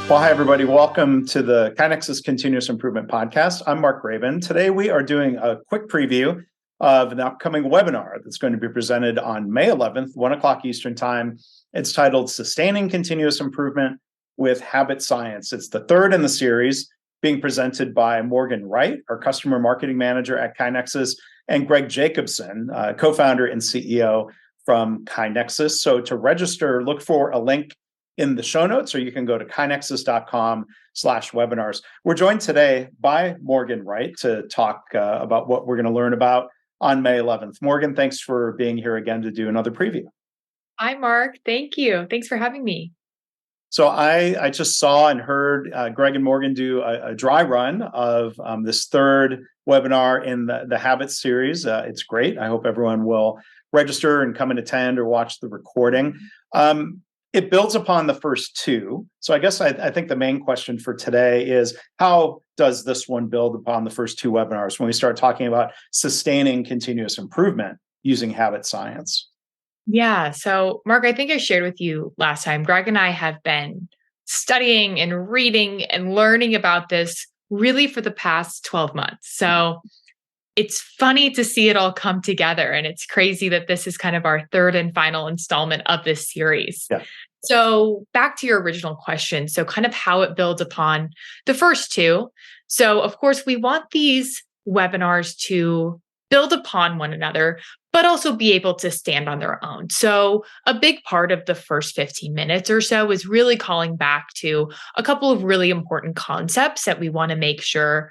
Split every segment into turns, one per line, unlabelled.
Well, hi, everybody. Welcome to the KaiNexus Continuous Improvement Podcast. I'm Mark Graban. Today, we are doing a quick preview of an upcoming webinar that's going to be presented on May 11th, 1 o'clock Eastern Time. It's titled Sustaining Continuous Improvement with Habit Science. It's the third in the series, being presented by Morgan Wright, our Customer Marketing Manager at KaiNexus, and Greg Jacobson, co-founder and CEO from KaiNexus. So to register, look for a link in the show notes, or you can go to kainexus.com/webinars. We're joined today by Morgan Wright to talk about what we're going to learn about on May 11th. Morgan, thanks for being here again to do another preview.
Hi, Mark. Thank you. Thanks for having me.
So I just saw and heard Greg and Morgan do a dry run of this third webinar in the Habits series. It's great. I hope everyone will register and come and attend or watch the recording. It builds upon the first two. So I guess I think the main question for today is, how does this one build upon the first two webinars when we start talking about sustaining continuous improvement using habit science?
Yeah. So, Mark, I think I shared with you last time, Greg and I have been studying and reading and learning about this really for the past 12 months. So it's funny to see it all come together. And it's crazy that this is kind of our third and final installment of this series.
Yeah.
So back to your original question. So kind of how it builds upon the first two. So of course, we want these webinars to build upon one another, but also be able to stand on their own. So a big part of the first 15 minutes or so is really calling back to a couple of really important concepts that we want to make sure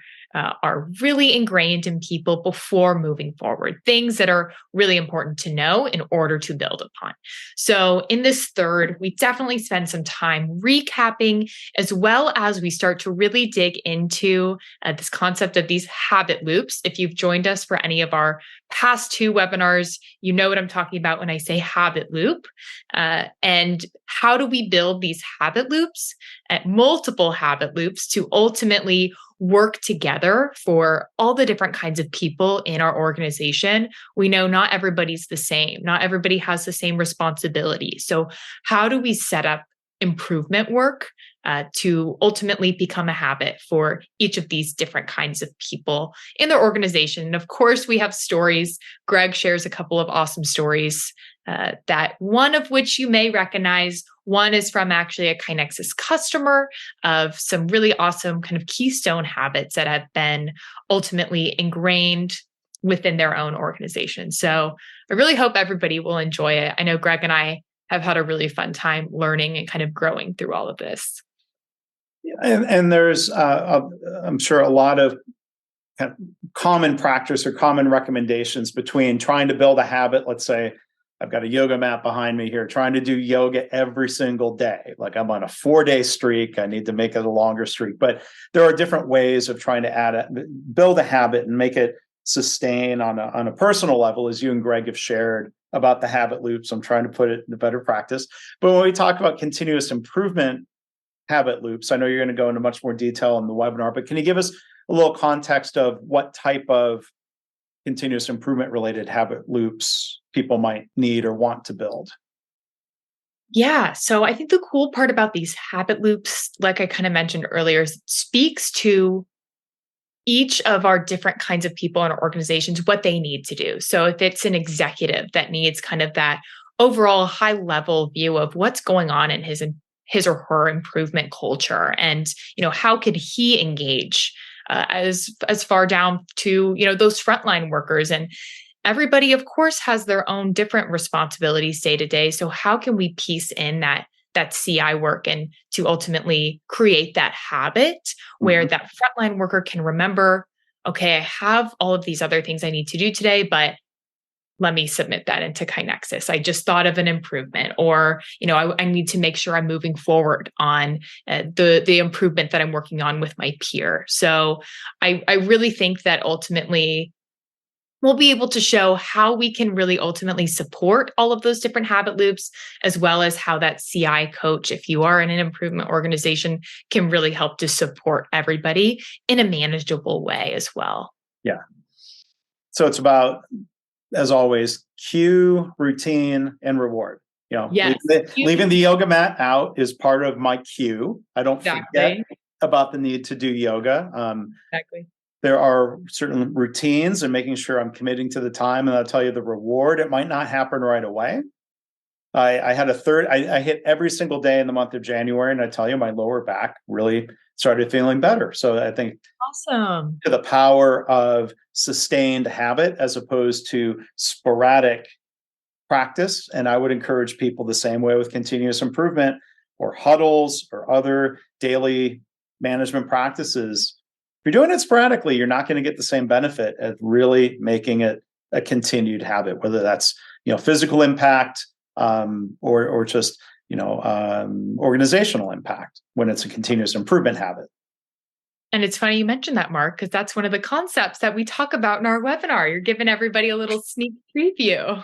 are really ingrained in people before moving forward, things that are really important to know in order to build upon. So in this third, we definitely spend some time recapping, as well as we start to really dig into this concept of these habit loops. If you've joined us for any of our past two webinars, you know what I'm talking about when I say habit loop. And how do we build these habit loops, multiple habit loops, to ultimately work together for all the different kinds of people in our organization. We know not everybody's the same. Not everybody has the same responsibility. So how do we set up improvement work to ultimately become a habit for each of these different kinds of people in their organization? And of course, we have stories. Greg shares a couple of awesome stories, that one of which you may recognize. One is from actually a KaiNexus customer of some really awesome kind of keystone habits that have been ultimately ingrained within their own organization. So I really hope everybody will enjoy it. I know Greg and I have had a really fun time learning and kind of growing through all of this.
And there's, I'm sure, a lot of kind of common practice or common recommendations between trying to build a habit. Let's say I've got a yoga mat behind me here, trying to do yoga every single day. Like I'm on a 4-day streak. I need to make it a longer streak. But there are different ways of trying to build a habit and make it sustain on a personal level, as you and Greg have shared about the habit loops. I'm trying to put it into better practice. But when we talk about continuous improvement habit loops, I know you're going to go into much more detail in the webinar, but can you give us a little context of what type of continuous improvement related habit loops people might need or want to build?
Yeah. So I think the cool part about these habit loops, like I kind of mentioned earlier, is it speaks to each of our different kinds of people in our organizations, what they need to do. So if it's an executive that needs kind of that overall high level view of what's going on in his or her improvement culture, and how could he engage as far down to those frontline workers. And everybody, of course, has their own different responsibilities day to day. So how can we piece in that CI work and to ultimately create that habit where that frontline worker can remember, okay, I have all of these other things I need to do today, but let me submit that into KaiNexus. I just thought of an improvement, or I need to make sure I'm moving forward on the improvement that I'm working on with my peer. So I really think that ultimately we'll be able to show how we can really ultimately support all of those different habit loops, as well as how that CI coach, if you are in an improvement organization, can really help to support everybody in a manageable way as well.
Yeah. So it's about, as always, cue, routine, and reward.
Yes.
Leaving the yoga mat out is part of my cue. I don't forget
Exactly.
about the need to do yoga.
Exactly.
There are certain routines and making sure I'm committing to the time, and I'll tell you the reward. It might not happen right away. I hit every single day in the month of January, and I tell you, my lower back really started feeling better. So I think
Awesome.
to the power of sustained habit as opposed to sporadic practice. And I would encourage people the same way with continuous improvement or huddles or other daily management practices. If you're doing it sporadically, you're not going to get the same benefit of really making it a continued habit, whether that's, physical impact, or just, organizational impact when it's a continuous improvement habit.
And it's funny you mentioned that, Mark, because that's one of the concepts that we talk about in our webinar. You're giving everybody a little sneak preview.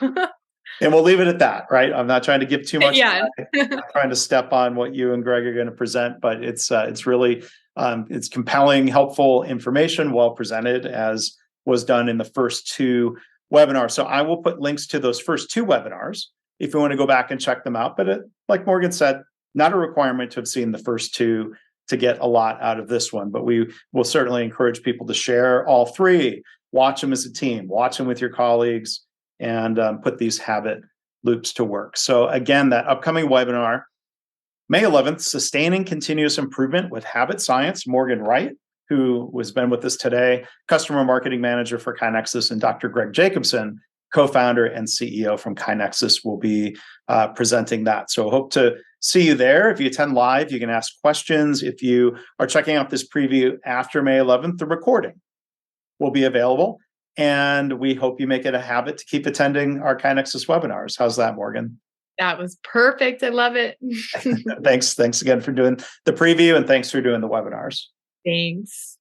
And we'll leave it at that, right? I'm not trying to give too much.
Yeah.
I'm not trying to step on what you and Greg are going to present, but it's really it's compelling, helpful information, well presented, as was done in the first two webinars. So I will put links to those first two webinars if you want to go back and check them out. But like Morgan said, not a requirement to have seen the first two to get a lot out of this one. But we will certainly encourage people to share all three, watch them as a team, watch them with your colleagues, and put these habit loops to work. So again, that upcoming webinar, May 11th, Sustaining Continuous Improvement with Habit Science, Morgan Wright, who has been with us today, Customer Marketing Manager for KaiNexus, and Dr. Greg Jacobson, co-founder and CEO from KaiNexus, will be presenting that. So hope to see you there. If you attend live, you can ask questions. If you are checking out this preview after May 11th, the recording will be available. And we hope you make it a habit to keep attending our KaiNexus webinars. How's that, Morgan?
That was perfect. I love it.
Thanks again for doing the preview, and thanks for doing the webinars.
Thanks.